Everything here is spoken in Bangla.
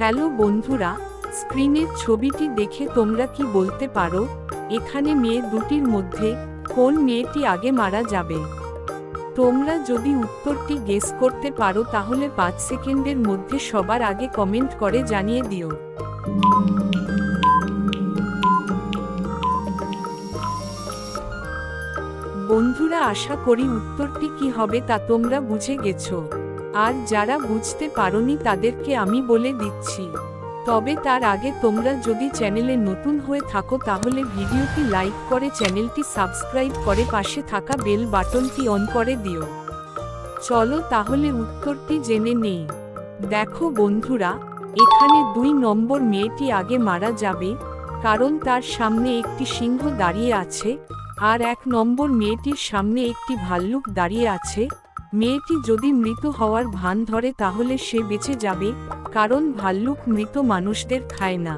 হ্যালো বন্ধুরা, স্ক্রিনের ছবিটি দেখে তোমরা কি বলতে পারো এখানে মেয়ে দুটির মধ্যে কোন মেয়েটি আগে মারা যাবে? তোমরা যদি উত্তরটি গেস করতে পারো তাহলে 5 সেকেন্ডের মধ্যে সবার আগে কমেন্ট করে জানিয়ে দিও। বন্ধুরা, আশা করি উত্তরটি কি হবে তা তোমরা বুঝে গেছো। আর যারা বুঝতে পারোনি তাদেরকে আমি বলে দিচ্ছি। তবে তার আগে তোমরা যদি চ্যানেলে নতুন হয়ে থাকো তাহলে ভিডিওটি লাইক করে চ্যানেলটি সাবস্ক্রাইব করে পাশে থাকা বেল বাটনটি অন করে দিও। চলো তাহলে উত্তরটি জেনে নেই। দেখো বন্ধুরা, এখানে 2 নম্বর মেয়েটি আগে মারা যাবে, কারণ তার সামনে একটি সিংহ দাঁড়িয়ে আছে, আর 1 নম্বর মেয়েটির সামনে একটি ভাল্লুক দাঁড়িয়ে আছে। মেয়েটি যদি মৃত হওয়ার ভান ধরে তাহলে সে বেঁচে যাবে, কারণ ভাল্লুক মৃত মানুষদের খায় না।